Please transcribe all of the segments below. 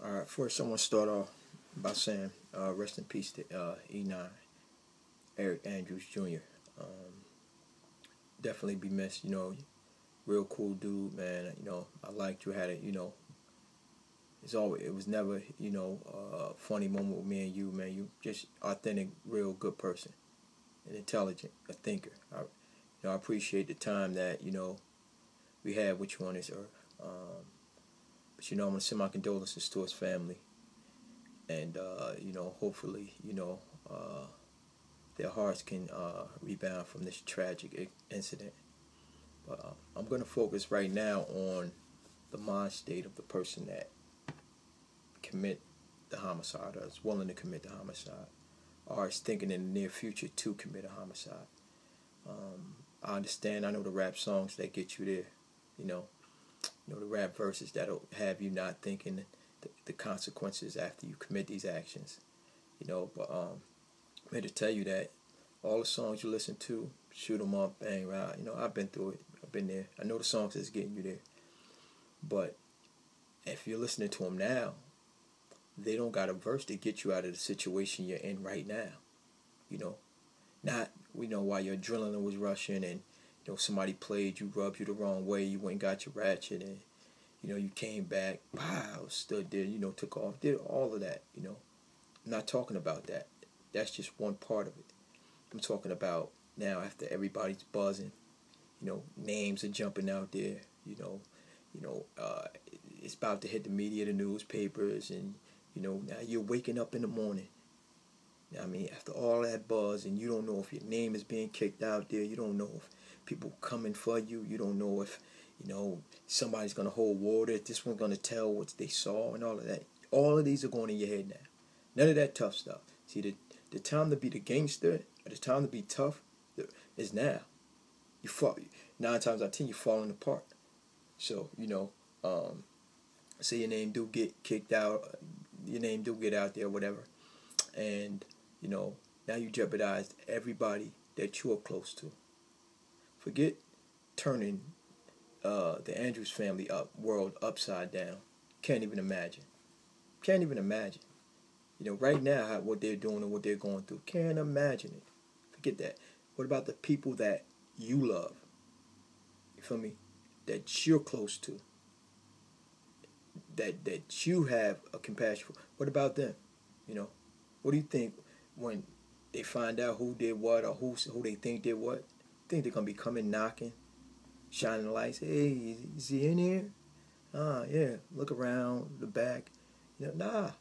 All right, first I want to start off by saying rest in peace to E9, Eric Andrews Jr. Um, Definitely be missed. Real cool dude, man. I liked you. Had it. It was never a funny moment with me and you, man. You just authentic, real good person, and intelligent, a thinker. I appreciate the time that we had with you on this earth. But I'm gonna send my condolences to his family, and hopefully, their hearts can rebound from this tragic incident. But I'm going to focus right now on the mind state of the person that commit the homicide, or is willing to commit the homicide, or is thinking in the near future to commit a homicide. I understand. I know the rap songs that get you there. You know, the rap verses that'll have you not thinking the consequences after you commit these actions. But I'm here to tell you that all the songs you listen to, shoot 'em up, bang right. I've been through it. I've been there. I know the songs that's getting you there. But if you're listening to them now, they don't got a verse to get you out of the situation you're in right now. You know, not while your adrenaline was rushing and somebody played you, rubbed you the wrong way, you went and got your ratchet and you came back, wow, stood there, took off, did all of that. I'm not talking about that. That's just one part of it. I'm talking about now after everybody's buzzing, names are jumping out there, it's about to hit the media, the newspapers, and now you're waking up in the morning. After all that buzz, and you don't know if your name is being kicked out there, you don't know if people coming for you, you don't know if somebody's gonna hold water, if this one's gonna tell what they saw, and all of that. All of these are going in your head now. None of that tough stuff. See, the time to be the gangster, or the time to be tough, is now. You fall 9 times out of 10, you're falling apart. So say your name do get kicked out, your name do get out there, whatever, and now you jeopardized everybody that you are close to. Forget turning the Andrews family world upside down. Can't even imagine. Can't even imagine. Right now what they're doing and what they're going through. Can't imagine it. Forget that. What about the people that you love? You feel me? That you're close to. That you have a compassion for. What about them? What do you think when they find out who did what, or who they think did what? Think they're gonna be coming knocking, shining lights? Hey, is he in here? Yeah. Look around the back. Nah.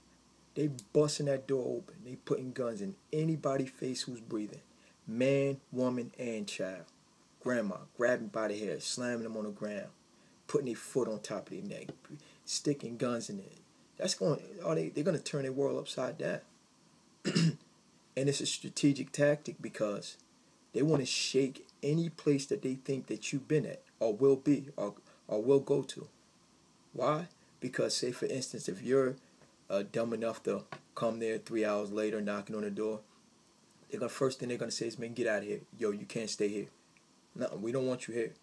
They busting that door open. They putting guns in anybody's face who's breathing. Man, woman, and child. Grandma, grabbing by the hair, slamming them on the ground, putting their foot on top of their neck, sticking guns in it. They're going to turn their world upside down. And it's a strategic tactic because they want to shake any place that they think that you've been at, or will be, or will go to. Why? Because, say for instance, if you're dumb enough to come there 3 hours later knocking on the door, first thing they're gonna say is, man, get out of here. Yo, you can't stay here. No, we don't want you here.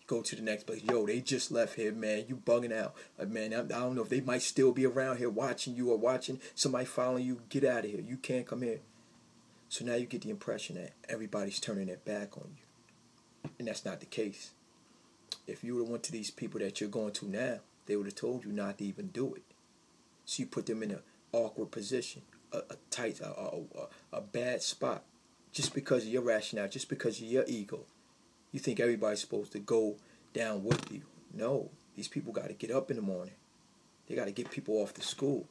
Go to the next place. Yo, they just left here, man. You bugging out. Man, I don't know if they might still be around here watching you, or watching somebody following you. Get out of here. You can't come here. So now you get the impression that everybody's turning their back on you. And that's not the case. If you would have went to these people that you're going to now, they would have told you not to even do it. So you put them in an awkward position, a tight, a bad spot, just because of your rationale, just because of your ego. You think everybody's supposed to go down with you. No, these people got to get up in the morning. They got to get people off to school.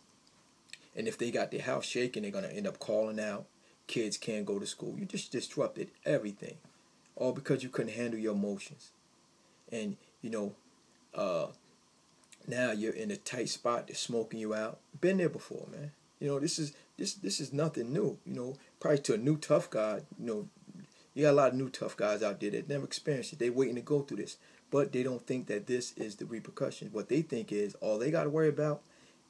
And if they got their house shaking, they're going to end up calling out. Kids can't go to school. You just disrupted everything. All because you couldn't handle your emotions. And, now you're in a tight spot. They're smoking you out. Been there before, man. This is nothing new. Probably to a new tough guy. You got a lot of new tough guys out there that never experienced it. They waiting to go through this, but they don't think that this is the repercussion. What they think is all they got to worry about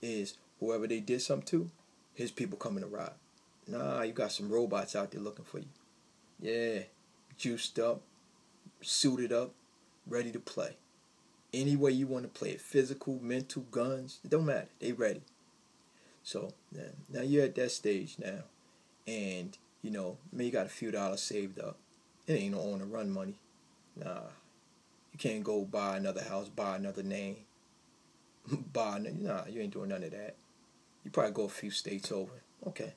is whoever they did something to, his people coming to rob. Nah, you got some robots out there looking for you. Yeah, juiced up, suited up, ready to play. Any way you want to play it, physical, mental, guns, it don't matter. They ready. So now you're at that stage now, and maybe you got a few dollars saved up. It ain't no on the run money. Nah, you can't go buy another house, buy another name, nah, you ain't doing none of that. You probably go a few states over. Okay.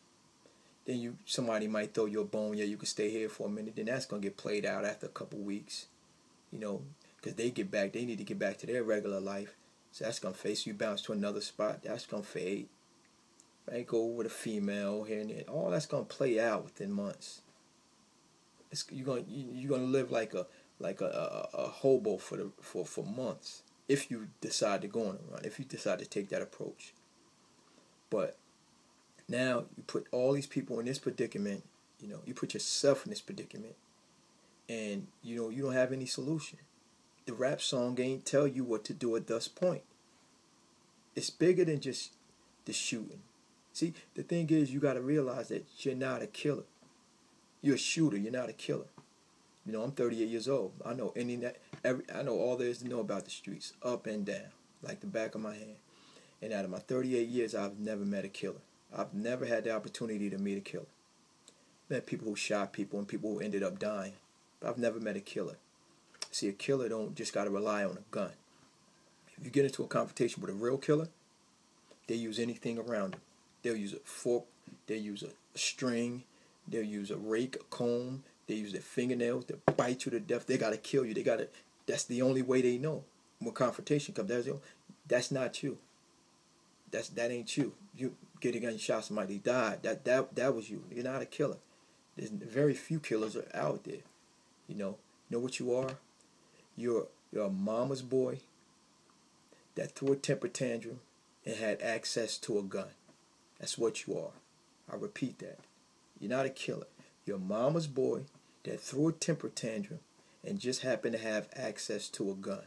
Then somebody might throw you a bone. Yeah, you can stay here for a minute. Then that's gonna get played out after a couple weeks. Because they need to get back to their regular life. So that's gonna face you bounce to another spot. That's gonna fade. Right, go with a female here and there. All that's gonna play out within months. You're gonna live like a hobo for months if you decide to go on a run. If you decide to take that approach. But now you put all these people in this predicament. You put yourself in this predicament, and you don't have any solution. The rap song ain't tell you what to do at this point. It's bigger than just the shooting. See, the thing is, you got to realize that you're not a killer. You're a shooter. You're not a killer. I'm 38 years old. I know I know all there is to know about the streets, up and down, like the back of my hand. And out of my 38 years, I've never met a killer. I've never had the opportunity to meet a killer. I've met people who shot people and people who ended up dying, but I've never met a killer. See, a killer don't just got to rely on a gun. If you get into a confrontation with a real killer, they use anything around them. They'll use a fork, they'll use a string, they'll use a rake, a comb, they use their fingernails, they'll bite you to death. They got to kill you. That's the only way they know. When confrontation comes, that's not you. That ain't you. You get a gun, you shot somebody, died. That was you. You're not a killer. There's very few killers are out there. Know what you are? You're a mama's boy that threw a temper tantrum and had access to a gun. That's what you are. I repeat that. You're not a killer. You're a mama's boy that threw a temper tantrum and just happened to have access to a gun.